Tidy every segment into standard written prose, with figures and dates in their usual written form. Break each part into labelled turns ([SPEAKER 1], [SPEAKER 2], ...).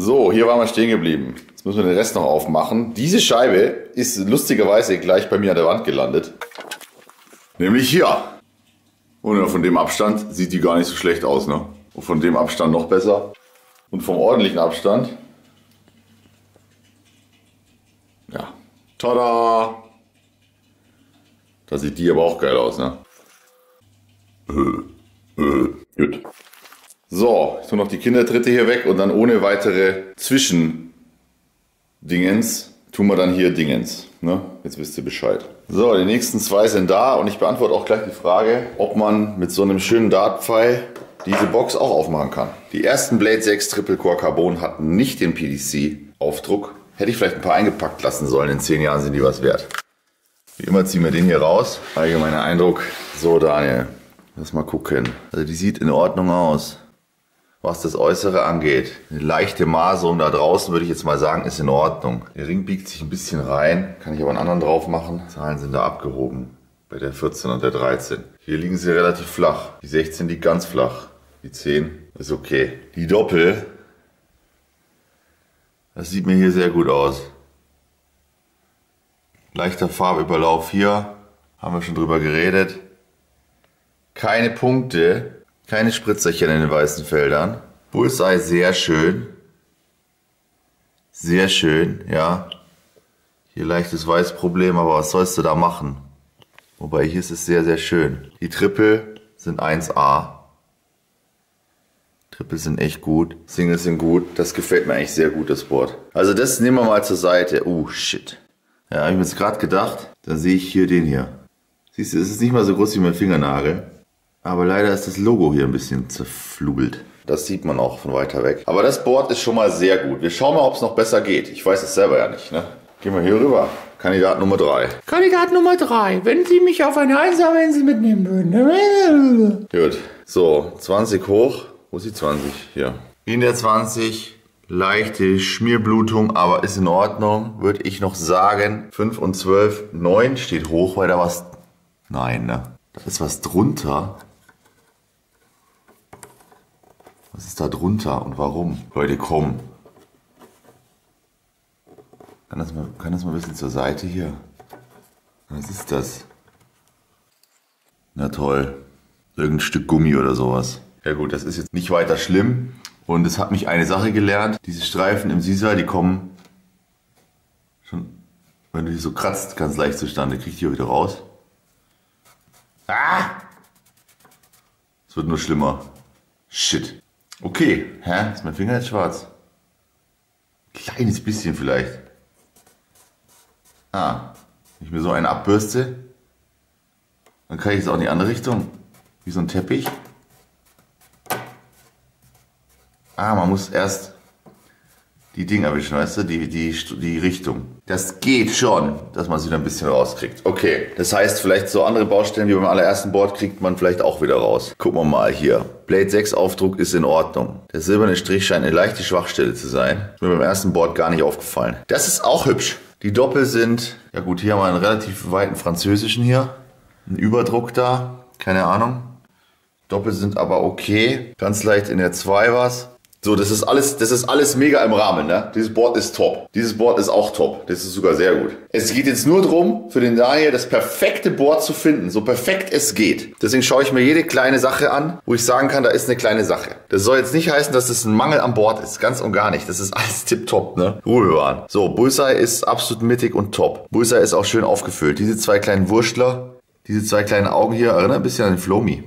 [SPEAKER 1] So, hier waren wir stehen geblieben. Jetzt müssen wir den Rest noch aufmachen. Diese Scheibe ist lustigerweise gleich bei mir an der Wand gelandet. Nämlich hier. Und von dem Abstand sieht die gar nicht so schlecht aus, ne? Und von dem Abstand noch besser. Und vom ordentlichen Abstand. Ja. Tada! Da sieht die aber auch geil aus, ne? Gut. So, ich tue noch die Kindertritte hier weg und dann ohne weitere Zwischendingens tun wir dann hier Dingens. Ne? Jetzt wisst ihr Bescheid. So, die nächsten zwei sind da und ich beantworte auch gleich die Frage, ob man mit so einem schönen Dartpfeil diese Box auch aufmachen kann. Die ersten Blade 6 Triple Core Carbon hatten nicht den PDC-Aufdruck. Hätte ich vielleicht ein paar eingepackt lassen sollen, in 10 Jahren sind die was wert. Wie immer ziehen wir den hier raus. Allgemeiner Eindruck. So, Daniel, lass mal gucken. Also die sieht in Ordnung aus. Was das Äußere angeht, eine leichte Maserung da draußen, würde ich jetzt mal sagen, ist in Ordnung. Der Ring biegt sich ein bisschen rein, kann ich aber einen anderen drauf machen. Zahlen sind da abgehoben, bei der 14 und der 13. Hier liegen sie relativ flach. Die 16 liegt ganz flach. Die 10 ist okay. Die Doppel, das sieht mir hier sehr gut aus. Leichter Farbüberlauf hier, haben wir schon drüber geredet. Keine Punkte. Keine Spritzerchen in den weißen Feldern. Bullseye sehr schön. Sehr schön, ja. Hier leichtes Weißproblem, aber was sollst du da machen? Wobei hier ist es sehr, sehr schön. Die Triple sind 1A. Triple sind echt gut. Singles sind gut. Das gefällt mir eigentlich sehr gut, das Board. Also das nehmen wir mal zur Seite. Shit. Ja, habe ich mir jetzt gerade gedacht. Dann sehe ich hier den hier. Siehst du, es ist nicht mal so groß wie mein Fingernagel. Aber leider ist das Logo hier ein bisschen zerflugelt. Das sieht man auch von weiter weg. Aber das Board ist schon mal sehr gut. Wir schauen mal, ob es noch besser geht. Ich weiß es selber ja nicht. Ne? Gehen wir hier rüber. Kandidat Nummer 3.
[SPEAKER 2] Kandidat Nummer 3. Wenn Sie mich auf eine Einsammeln mitnehmen würden.
[SPEAKER 1] Gut. So, 20 hoch. Wo ist die 20? Hier. In der 20. Leichte Schmierblutung, aber ist in Ordnung. Würde ich noch sagen. 5 und 12. 9 steht hoch, weil da was... Nein, ne? Da ist was drunter. Was ist da drunter und warum? Leute, komm. Kann das mal ein bisschen zur Seite hier? Was ist das? Na toll. Irgendein Stück Gummi oder sowas. Ja gut, das ist jetzt nicht weiter schlimm. Und es hat mich eine Sache gelernt. Diese Streifen im Sisa, die kommen schon, wenn du die so kratzt, ganz leicht zustande. Krieg ich die wieder raus. Ah! Es wird nur schlimmer. Shit. Okay. Hä? Ist mein Finger jetzt schwarz? Kleines bisschen vielleicht. Wenn ich mir so einen abbürste, dann kann ich es auch in die andere Richtung. Wie so ein Teppich. Man muss erst die Dinger erwischen, weißt du? Die Richtung. Das geht schon, dass man sie wieder ein bisschen rauskriegt. Okay, das heißt, vielleicht so andere Baustellen wie beim allerersten Board kriegt man vielleicht auch wieder raus. Gucken wir mal hier. Blade 6 Aufdruck ist in Ordnung. Der silberne Strich scheint eine leichte Schwachstelle zu sein. Ist mir beim ersten Board gar nicht aufgefallen. Das ist auch hübsch. Die Doppel sind, ja gut, hier haben wir einen relativ weiten französischen hier. Ein Überdruck da, keine Ahnung. Doppel sind aber okay. Ganz leicht in der 2 was. So, das ist alles mega im Rahmen, ne? Dieses Board ist top. Dieses Board ist auch top. Das ist sogar sehr gut. Es geht jetzt nur darum, für den Daniel das perfekte Board zu finden. So perfekt es geht. Deswegen schaue ich mir jede kleine Sache an, wo ich sagen kann, da ist eine kleine Sache. Das soll jetzt nicht heißen, dass es ein Mangel am Board ist. Ganz und gar nicht. Das ist alles tipptopp, ne? Ruhe bewahren. So, Bullseye ist absolut mittig und top. Bullseye ist auch schön aufgefüllt. Diese zwei kleinen Wurstler, diese zwei kleinen Augen hier, erinnern ein bisschen an den Flomi.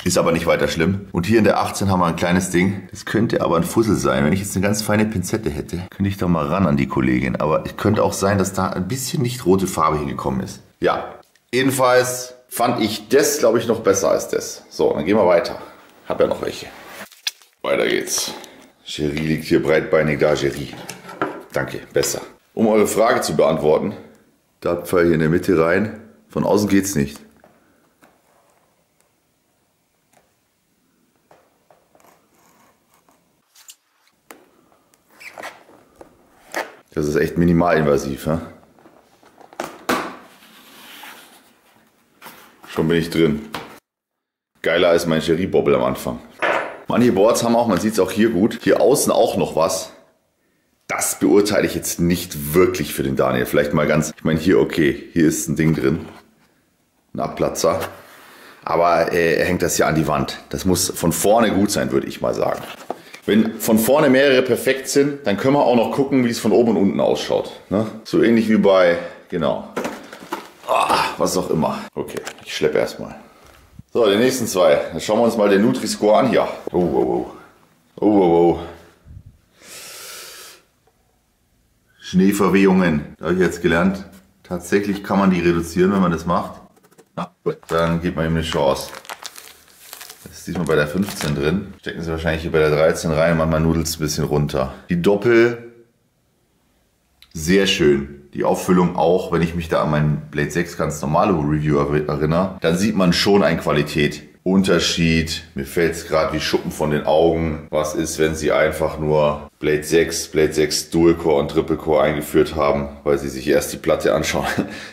[SPEAKER 1] Ist aber nicht weiter schlimm. Und hier in der 18 haben wir ein kleines Ding. Das könnte aber ein Fussel sein. Wenn ich jetzt eine ganz feine Pinzette hätte, könnte ich da mal ran an die Kollegin. Aber es könnte auch sein, dass da ein bisschen nicht rote Farbe hingekommen ist. Ja, jedenfalls fand ich das, glaube ich, noch besser als das. So, dann gehen wir weiter. Hab ja noch welche. Weiter geht's. Cherie liegt hier breitbeinig da, Cherie. Danke, besser. Um eure Frage zu beantworten, Dartpfeil hier in der Mitte rein. Von außen geht's nicht. Das ist echt minimalinvasiv. Ja? Schon bin ich drin. Geiler als mein Cherie-Bobble am Anfang. Manche Boards haben auch, man sieht es auch hier gut, hier außen auch noch was. Das beurteile ich jetzt nicht wirklich für den Daniel. Vielleicht mal ganz, ich meine hier, okay, hier ist ein Ding drin. Ein Abplatzer. Aber er hängt das ja an die Wand. Das muss von vorne gut sein, würde ich mal sagen. Wenn von vorne mehrere perfekt sind, dann können wir auch noch gucken, wie es von oben und unten ausschaut. Ne? So ähnlich wie bei, genau. Was auch immer. Okay, ich schleppe erstmal. So, die nächsten zwei. Dann schauen wir uns mal den Nutri-Score an. Ja. Oh. Schneeverwehungen. Da habe ich jetzt gelernt, tatsächlich kann man die reduzieren, wenn man das macht. Na, gut. Dann gibt man ihm eine Chance. Das ist diesmal bei der 15 drin. Stecken sie wahrscheinlich hier bei der 13 rein. Manchmal nudelt es ein bisschen runter. Die Doppel, sehr schön. Die Auffüllung auch, wenn ich mich da an meinen Blade 6 ganz normale Review erinnere, dann sieht man schon einen Qualitätsunterschied. Mir fällt es gerade wie Schuppen von den Augen. Was ist, wenn sie einfach nur Blade 6 Dual Core und Triple Core eingeführt haben, weil sie sich erst die Platte anschauen?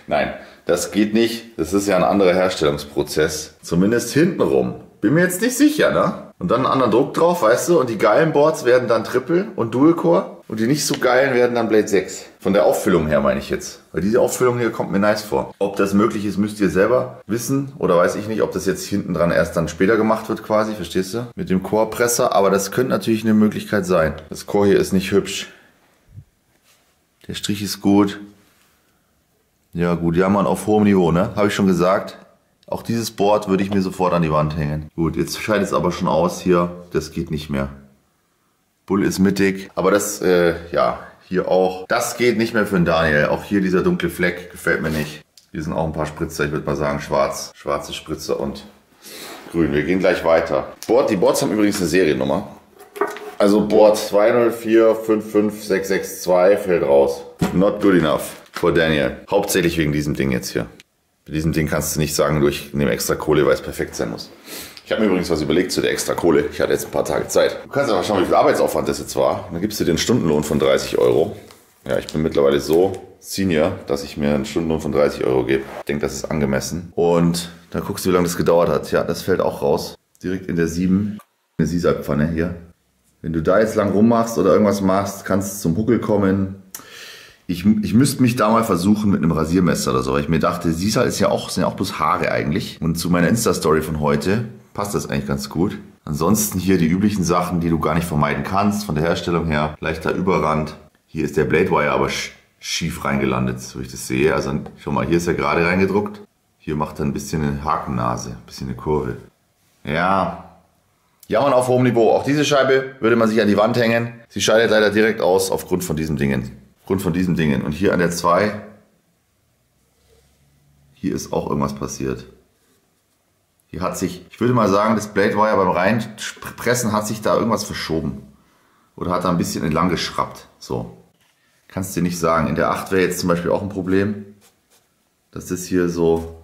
[SPEAKER 1] Nein, das geht nicht. Das ist ja ein anderer Herstellungsprozess. Zumindest hintenrum. Bin mir jetzt nicht sicher, ne? Und dann einen anderen Druck drauf, weißt du? Und die geilen Boards werden dann Triple und Dual Core. Und die nicht so geilen werden dann Blade 6. Von der Auffüllung her meine ich jetzt. Weil diese Auffüllung hier kommt mir nice vor. Ob das möglich ist, müsst ihr selber wissen. Oder weiß ich nicht, ob das jetzt hinten dran erst dann später gemacht wird quasi. Verstehst du? Mit dem Core-Presser. Aber das könnte natürlich eine Möglichkeit sein. Das Core hier ist nicht hübsch. Der Strich ist gut. Ja gut, jammern auf hohem Niveau, ne? Habe ich schon gesagt. Auch dieses Board würde ich mir sofort an die Wand hängen. Gut, jetzt scheidet es aber schon aus hier. Das geht nicht mehr. Bull ist mittig. Aber das, ja, hier auch. Das geht nicht mehr für den Daniel. Auch hier dieser dunkle Fleck gefällt mir nicht. Hier sind auch ein paar Spritzer. Ich würde mal sagen schwarz. Schwarze Spritzer und grün. Wir gehen gleich weiter. Die Boards haben übrigens eine Seriennummer. Also Board 204-55662 fällt raus. Not good enough for Daniel. Hauptsächlich wegen diesem Ding jetzt hier. Bei diesem Ding kannst du nicht sagen, ich nehme extra Kohle, weil es perfekt sein muss. Ich habe mir übrigens was überlegt zu der extra Kohle. Ich hatte jetzt ein paar Tage Zeit. Du kannst aber schauen, wie viel Arbeitsaufwand das jetzt war. Und dann gibst du dir einen Stundenlohn von 30 Euro. Ja, ich bin mittlerweile so Senior, dass ich mir einen Stundenlohn von 30 Euro gebe. Ich denke, das ist angemessen. Und dann guckst du, wie lange das gedauert hat. Ja, das fällt auch raus. Direkt in der 7. Eine Sisal-Pfanne hier. Wenn du da jetzt lang rummachst oder irgendwas machst, kannst du zum Huckel kommen. Ich müsste mich da mal versuchen mit einem Rasiermesser oder so. Weil ich mir dachte, Sisal sind ja auch bloß Haare eigentlich. Und zu meiner Insta-Story von heute passt das eigentlich ganz gut. Ansonsten hier die üblichen Sachen, die du gar nicht vermeiden kannst, von der Herstellung her. Leichter Überrand. Hier ist der Blade Wire aber schief reingelandet, so wie ich das sehe. Also schau mal, hier ist er gerade reingedruckt. Hier macht er ein bisschen eine Hakennase, ein bisschen eine Kurve. Ja, jammern auf hohem Niveau. Auch diese Scheibe würde man sich an die Wand hängen. Sie scheidet leider direkt aus aufgrund von diesen Dingen. Und hier an der 2, hier ist auch irgendwas passiert. Hier hat sich, ich würde mal sagen, das Blade Wire beim Reinpressen hat sich da irgendwas verschoben. Oder hat da ein bisschen entlang geschraubt. So. Kannst du dir nicht sagen. In der 8 wäre jetzt zum Beispiel auch ein Problem. Dass das hier so,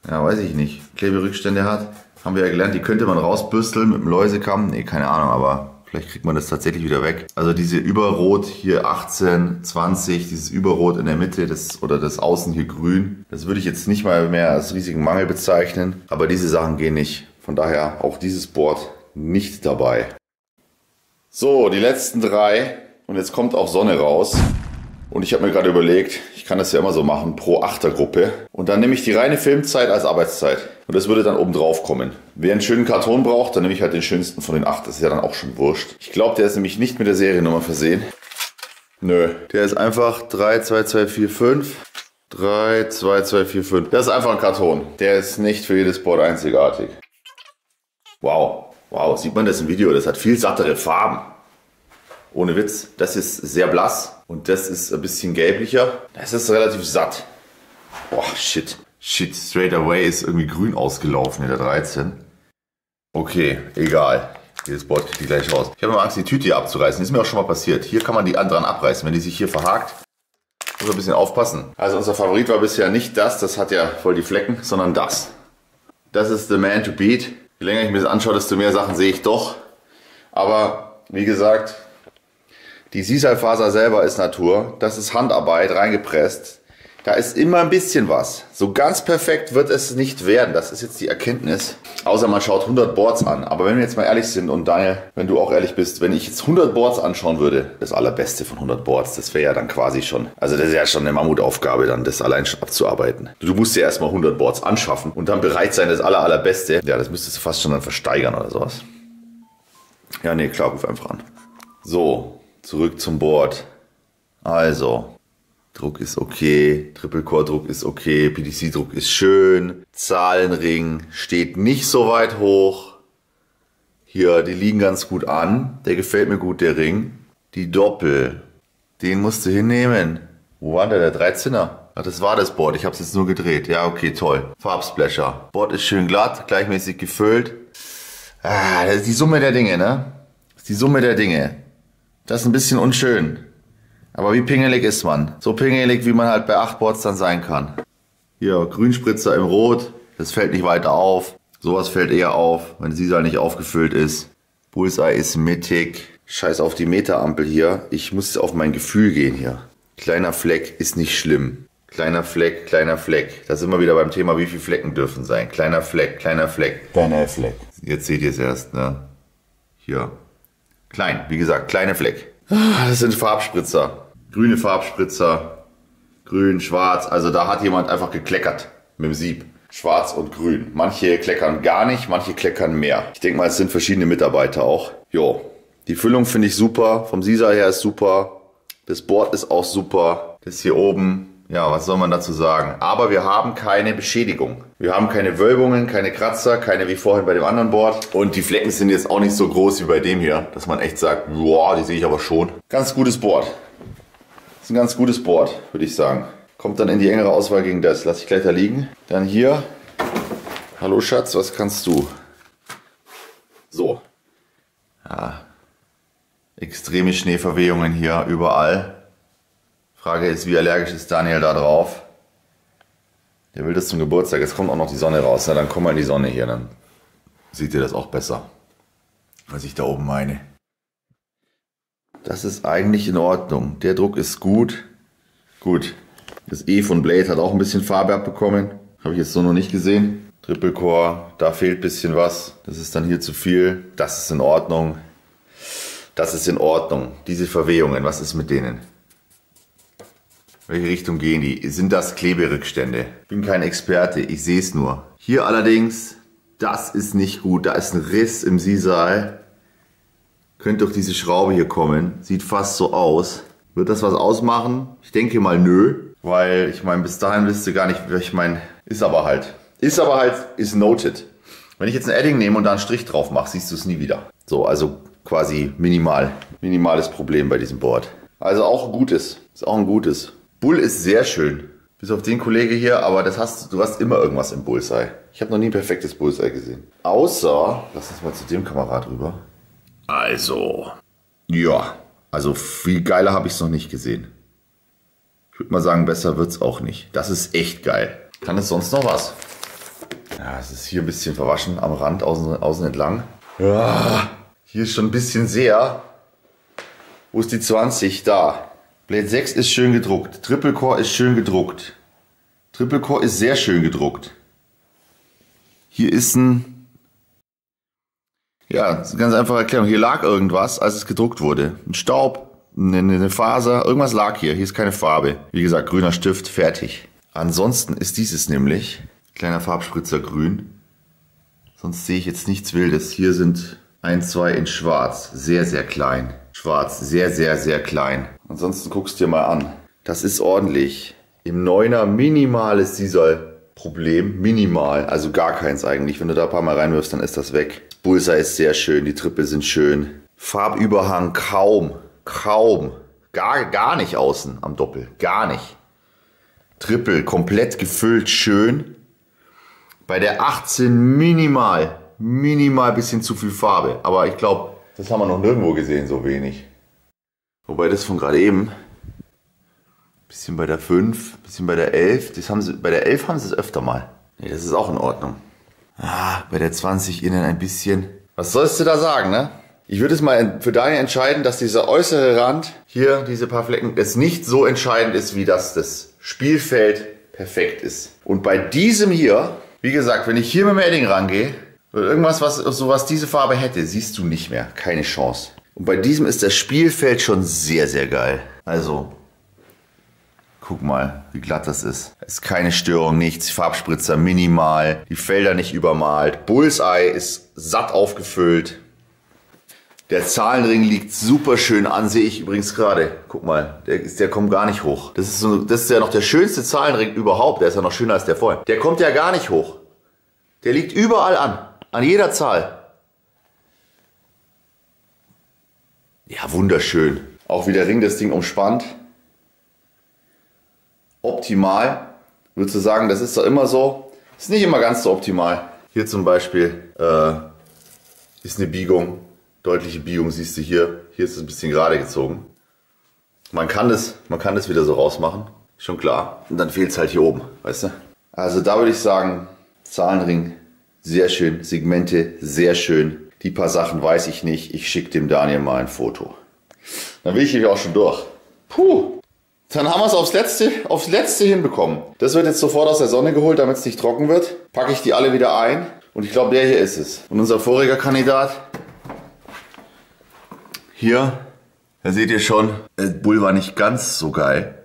[SPEAKER 1] ja, weiß ich nicht, Kleberückstände hat. Haben wir ja gelernt, die könnte man rausbürsteln mit dem Läusekamm. Ne, keine Ahnung, aber vielleicht kriegt man das tatsächlich wieder weg. Also diese Überrot hier 18, 20, dieses Überrot in der Mitte, das Außen hier grün, das würde ich jetzt nicht mal mehr als riesigen Mangel bezeichnen. Aber diese Sachen gehen nicht. Von daher auch dieses Board nicht dabei. So, die letzten 3. Und jetzt kommt auch Sonne raus. Und ich habe mir gerade überlegt, ich kann das ja immer so machen, pro Achtergruppe. Und dann nehme ich die reine Filmzeit als Arbeitszeit. Und das würde dann oben drauf kommen. Wer einen schönen Karton braucht, dann nehme ich halt den schönsten von den 8. Das ist ja dann auch schon wurscht. Ich glaube, der ist nämlich nicht mit der Seriennummer versehen. Nö. Der ist einfach 32245. 32245. Das ist einfach ein Karton. Der ist nicht für jedes Board einzigartig. Wow. Wow, sieht man das im Video? Das hat viel sattere Farben. Ohne Witz. Das ist sehr blass. Und das ist ein bisschen gelblicher. Das ist relativ satt. Boah, shit. Shit, straight away ist irgendwie grün ausgelaufen in der 13. Okay, egal. Jedes Board kriegt die gleich raus. Ich habe immer Angst, die Tüte hier abzureißen. Das ist mir auch schon mal passiert. Hier kann man die anderen abreißen. Wenn die sich hier verhakt, muss man ein bisschen aufpassen. Also unser Favorit war bisher nicht das hat ja voll die Flecken, sondern das. Das ist the man to beat. Je länger ich mir das anschaue, desto mehr Sachen sehe ich doch. Aber wie gesagt, die Sisalfaser selber ist Natur. Das ist Handarbeit, reingepresst. Da ist immer ein bisschen was. So ganz perfekt wird es nicht werden. Das ist jetzt die Erkenntnis. Außer man schaut 100 Boards an. Aber wenn wir jetzt mal ehrlich sind und Daniel, wenn du auch ehrlich bist, wenn ich jetzt 100 Boards anschauen würde, das allerbeste von 100 Boards, das wäre ja dann quasi schon, also das ist ja schon eine Mammutaufgabe dann, das allein schon abzuarbeiten. Du musst ja erstmal 100 Boards anschaffen und dann bereit sein, das allerbeste. Ja, das müsstest du fast schon dann versteigern oder sowas. Ja, nee, klar, ruf einfach an. So, zurück zum Board. Also, Druck ist okay, Triple-Core-Druck ist okay, PDC-Druck ist schön, Zahlenring steht nicht so weit hoch. Hier, die liegen ganz gut an, der gefällt mir gut, der Ring. Die Doppel, den musst du hinnehmen. Wo war der 13er? Ach, das war das Board, ich habe es jetzt nur gedreht. Ja, okay, toll. Farbsplasher. Board ist schön glatt, gleichmäßig gefüllt. Ah, das ist die Summe der Dinge, ne? Das ist die Summe der Dinge. Das ist ein bisschen unschön. Aber wie pingelig ist man? So pingelig, wie man halt bei 8 Boards dann sein kann. Hier, Grünspritzer im Rot. Das fällt nicht weiter auf. Sowas fällt eher auf, wenn sie nicht aufgefüllt ist. Bullseye ist mittig. Scheiß auf die Meterampel hier. Ich muss auf mein Gefühl gehen hier. Kleiner Fleck ist nicht schlimm. Kleiner Fleck, kleiner Fleck. Da sind wir wieder beim Thema, wie viele Flecken dürfen sein. Kleiner Fleck, kleiner Fleck. Kleiner Fleck. Jetzt seht ihr es erst, ne? Hier. Klein, wie gesagt, kleiner Fleck. Das sind Farbspritzer. Grüne Farbspritzer, grün, schwarz, also da hat jemand einfach gekleckert mit dem Sieb. Schwarz und grün. Manche kleckern gar nicht, manche kleckern mehr. Ich denke mal, es sind verschiedene Mitarbeiter auch. Jo, die Füllung finde ich super, vom Sisa her ist super, das Board ist auch super, das hier oben, ja, was soll man dazu sagen. Aber wir haben keine Beschädigung. Wir haben keine Wölbungen, keine Kratzer, keine wie vorhin bei dem anderen Board. Und die Flecken sind jetzt auch nicht so groß wie bei dem hier, dass man echt sagt, boah, die sehe ich aber schon. Ganz gutes Board. Das ist ein ganz gutes Board, würde ich sagen. Kommt dann in die engere Auswahl gegen das. Lass ich gleich da liegen. Dann hier. Hallo Schatz, was kannst du? So. Ja. Extreme Schneeverwehungen hier überall. Frage ist, wie allergisch ist Daniel da drauf? Der will das zum Geburtstag. Jetzt kommt auch noch die Sonne raus. Na, dann komm mal in die Sonne hier. Dann seht ihr das auch besser. Was ich da oben meine. Das ist eigentlich in Ordnung. Der Druck ist gut. Gut. Das E von Blade hat auch ein bisschen Farbe abbekommen. Habe ich jetzt so noch nicht gesehen. Triple Core, da fehlt ein bisschen was. Das ist dann hier zu viel. Das ist in Ordnung. Das ist in Ordnung. Diese Verwehungen, was ist mit denen? Welche Richtung gehen die? Sind das Kleberückstände? Ich bin kein Experte, ich sehe es nur. Hier allerdings, das ist nicht gut. Da ist ein Riss im Sisal. Könnte durch diese Schraube hier kommen. Sieht fast so aus. Wird das was ausmachen? Ich denke mal nö. Weil, ich meine, bis dahin wisst ihr gar nicht, ich meine, ist aber halt, ist noted. Wenn ich jetzt ein Edding nehme und da einen Strich drauf mache, siehst du es nie wieder. So, also quasi minimales Problem bei diesem Board. Also auch ein gutes, ist auch ein gutes. Bull ist sehr schön. Bis auf den Kollege hier, aber du hast immer irgendwas im Bullseye. Ich habe noch nie ein perfektes Bullseye gesehen. Außer, lass uns mal zu dem Kamerad rüber. Also, ja, also viel geiler habe ich es noch nicht gesehen. Ich würde mal sagen, besser wird es auch nicht. Das ist echt geil. Kann es sonst noch was? Ja, es ist hier ein bisschen verwaschen am Rand, außen entlang. Ja, hier ist schon ein bisschen sehr. Wo ist die 20? Da. Blade 6 ist schön gedruckt. Triple Core ist schön gedruckt. Triple Core ist sehr schön gedruckt. Hier ist ein... Ja, ganz einfache Erklärung. Hier lag irgendwas, als es gedruckt wurde. Ein Staub, eine Faser, irgendwas lag hier. Hier ist keine Farbe. Wie gesagt, grüner Stift, fertig. Ansonsten ist dieses nämlich, kleiner Farbspritzer grün. Sonst sehe ich jetzt nichts Wildes. Hier sind 1, 2 in schwarz. Sehr, sehr klein. Schwarz, sehr, sehr, sehr klein. Ansonsten guckst du dir mal an. Das ist ordentlich. Im 9er minimales Sisal-Problem. Minimal, also gar keins eigentlich. Wenn du da ein paar Mal reinwirfst, dann ist das weg. Bullseye ist sehr schön, die Triple sind schön. Farbüberhang kaum. Gar nicht außen am Doppel. Gar nicht. Triple komplett gefüllt, schön. Bei der 18 minimal bisschen zu viel Farbe. Aber ich glaube, das haben wir noch nirgendwo gesehen, so wenig. Wobei das von gerade eben, bisschen bei der 5, bisschen bei der 11, bei der 11 haben sie es öfter mal. Ne, das ist auch in Ordnung. Ah, bei der 20 innen ein bisschen. Was sollst du da sagen, ne? Ich würde es mal für Daniel entscheiden, dass dieser äußere Rand, hier diese paar Flecken, es nicht so entscheidend ist, wie das Spielfeld perfekt ist. Und bei diesem hier, wie gesagt, wenn ich hier mit dem Edding rangehe, oder irgendwas, was diese Farbe hätte, siehst du nicht mehr. Keine Chance. Und bei diesem ist das Spielfeld schon sehr, sehr geil. Also, guck mal, wie glatt das ist. Es ist keine Störung, nichts. Farbspritzer minimal. Die Felder nicht übermalt. Bullseye ist satt aufgefüllt. Der Zahlenring liegt super schön an, sehe ich übrigens gerade. Guck mal, der kommt gar nicht hoch. Das ist ja noch der schönste Zahlenring überhaupt. Der ist ja noch schöner als der vorher. Der kommt ja gar nicht hoch. Der liegt überall an jeder Zahl. Ja, wunderschön. Auch wie der Ring das Ding umspannt. Optimal. Würdest du sagen, das ist doch immer so? Ist nicht immer ganz so optimal. Hier zum Beispiel ist eine Biegung. Deutliche Biegung siehst du hier. Hier ist es ein bisschen gerade gezogen. Man kann das wieder so rausmachen. Schon klar. Und dann fehlt es halt hier oben. Weißt du? Also da würde ich sagen, Zahlenring, sehr schön. Segmente, sehr schön. Die paar Sachen weiß ich nicht. Ich schicke dem Daniel mal ein Foto. Dann will ich hier auch schon durch. Puh. Dann haben wir es aufs Letzte hinbekommen. Das wird jetzt sofort aus der Sonne geholt, damit es nicht trocken wird. Packe ich die alle wieder ein. Und ich glaube, der hier ist es. Und unser voriger Kandidat. Hier, da seht ihr schon, Bull war nicht ganz so geil.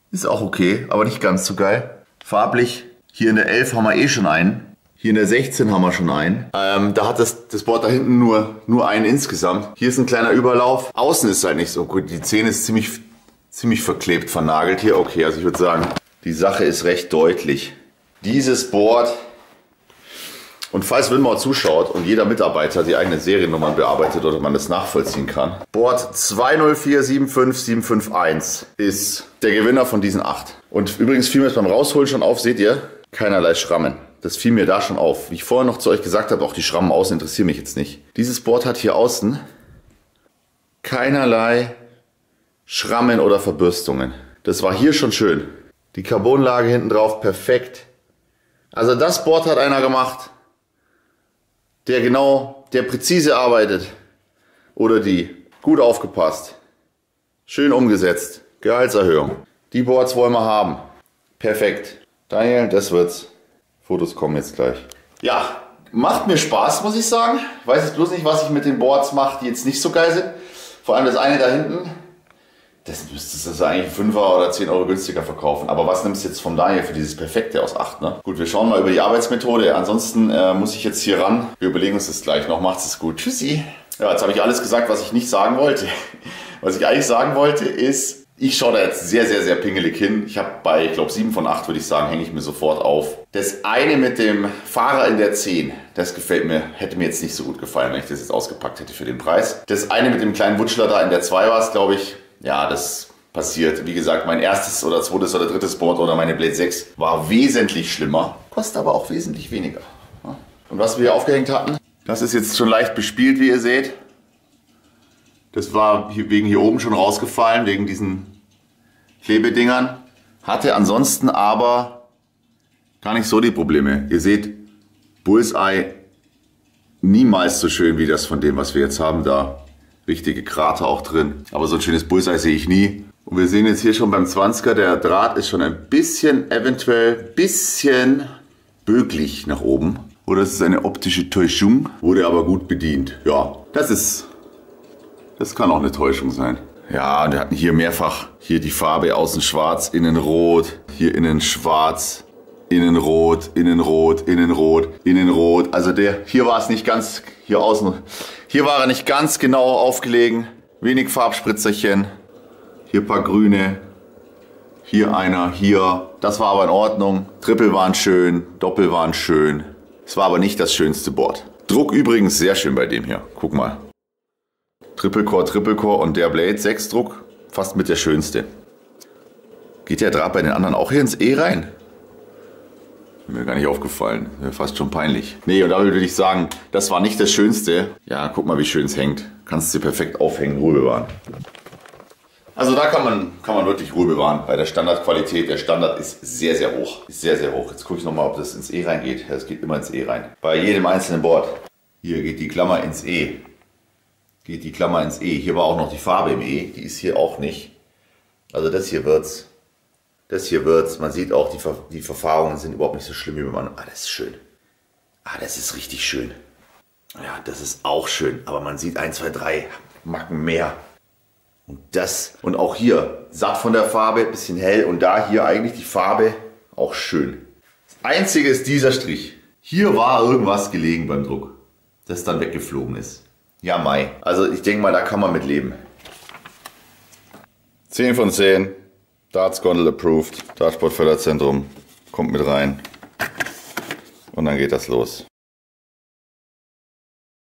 [SPEAKER 1] Ist auch okay, aber nicht ganz so geil. Farblich, hier in der 11 haben wir eh schon einen. Hier in der 16 haben wir schon einen. Da hat das Board da hinten nur einen insgesamt. Hier ist ein kleiner Überlauf. Außen ist halt nicht so gut. Die 10 ist ziemlich verklebt, vernagelt hier. Okay, also ich würde sagen, die Sache ist recht deutlich. Dieses Board, und falls Winmau zuschaut und jeder Mitarbeiter die eigenen Seriennummern bearbeitet oder man das nachvollziehen kann. Board 20475751 ist der Gewinner von diesen 8. Und übrigens fiel mir jetzt beim Rausholen schon auf, seht ihr, keinerlei Schrammen. Das fiel mir da schon auf. Wie ich vorher noch zu euch gesagt habe, auch die Schrammen außen interessieren mich jetzt nicht. Dieses Board hat hier außen keinerlei Schrammen oder Verbürstungen. Das war hier schon schön. Die Carbonlage hinten drauf, perfekt. Also das Board hat einer gemacht, der präzise arbeitet. Oder die. Gut aufgepasst. Schön umgesetzt. Gehaltserhöhung. Die Boards wollen wir haben. Perfekt. Daniel, das wird's. Fotos kommen jetzt gleich. Ja, macht mir Spaß, muss ich sagen. Ich weiß jetzt bloß nicht, was ich mit den Boards mache, die jetzt nicht so geil sind. Vor allem das eine da hinten. Das müsstest du eigentlich 5 oder 10 Euro günstiger verkaufen. Aber was nimmst du jetzt vom Daniel für dieses Perfekte aus 8? Ne? Gut, wir schauen mal über die Arbeitsmethode. Ansonsten muss ich jetzt hier ran. Wir überlegen uns das gleich noch. Macht's es gut. Tschüssi. Ja, jetzt habe ich alles gesagt, was ich nicht sagen wollte. Was ich eigentlich sagen wollte ist, ich schaue da jetzt sehr, sehr, sehr pingelig hin. Ich habe bei, ich glaube 7 von 8, würde ich sagen, hänge ich mir sofort auf. Das eine mit dem Fahrer in der 10, das gefällt mir, hätte mir jetzt nicht so gut gefallen, wenn ich das jetzt ausgepackt hätte für den Preis. Das eine mit dem kleinen Wutschler da in der 2 war es, glaube ich. Ja, das passiert. Wie gesagt, mein erstes oder zweites oder drittes Board oder meine Blade 6 war wesentlich schlimmer. Kostet aber auch wesentlich weniger. Und was wir hier aufgehängt hatten, das ist jetzt schon leicht bespielt, wie ihr seht. Das war wegen hier oben schon rausgefallen, wegen diesen Klebedingern. Hatte ansonsten aber gar nicht so die Probleme. Ihr seht, Bullseye niemals so schön wie das von dem, was wir jetzt haben da. Richtige Krater auch drin. Aber so ein schönes Bullseye sehe ich nie. Und wir sehen jetzt hier schon beim 20er, der Draht ist schon ein bisschen, eventuell bisschen böglich nach oben. Oder es ist eine optische Täuschung, wurde aber gut bedient. Ja, das kann auch eine Täuschung sein. Ja, und wir hatten hier mehrfach, hier die Farbe außen schwarz, innen rot, hier innen schwarz, innen rot, innen rot, innen rot, innen rot. Also hier war es nicht ganz, hier außen, hier war er nicht ganz genau aufgelegen. Wenig Farbspritzerchen, hier ein paar grüne, hier einer, hier. Das war aber in Ordnung. Triple waren schön, Doppel waren schön. Es war aber nicht das schönste Board. Druck übrigens sehr schön bei dem hier. Guck mal. Triple Core und der Blade 6 Druck fast mit der schönste. Geht der Draht bei den anderen auch hier ins E rein? Mir gar nicht aufgefallen. Wäre fast schon peinlich. Nee, und damit würde ich sagen, das war nicht das Schönste. Ja, guck mal, wie schön es hängt. Kannst du perfekt aufhängen, Ruhe bewahren. Also da kann man wirklich Ruhe bewahren bei der Standardqualität. Der Standard ist sehr, sehr hoch. Ist sehr, sehr hoch. Jetzt gucke ich nochmal, ob das ins E reingeht. Ja, es geht immer ins E rein. Bei jedem einzelnen Board. Hier geht die Klammer ins E. geht die Klammer ins E. Hier war auch noch die Farbe im E, die ist hier auch nicht. Also das hier wird's. Das hier wird's. Man sieht auch, die Verfahrungen sind überhaupt nicht so schlimm, wie man... Ah, das ist schön. Ah, das ist richtig schön. Ja, das ist auch schön. Aber man sieht 1, 2, 3 Macken mehr. Und das, und auch hier, satt von der Farbe, bisschen hell. Und da hier eigentlich die Farbe auch schön. Das Einzige ist dieser Strich. Hier war irgendwas gelegen beim Druck, das dann weggeflogen ist. Ja, Mai. Also ich denke mal, da kann man mit leben. 10 von 10. Darts Gondel approved. Dartsport Förderzentrum kommt mit rein. Und dann geht das los.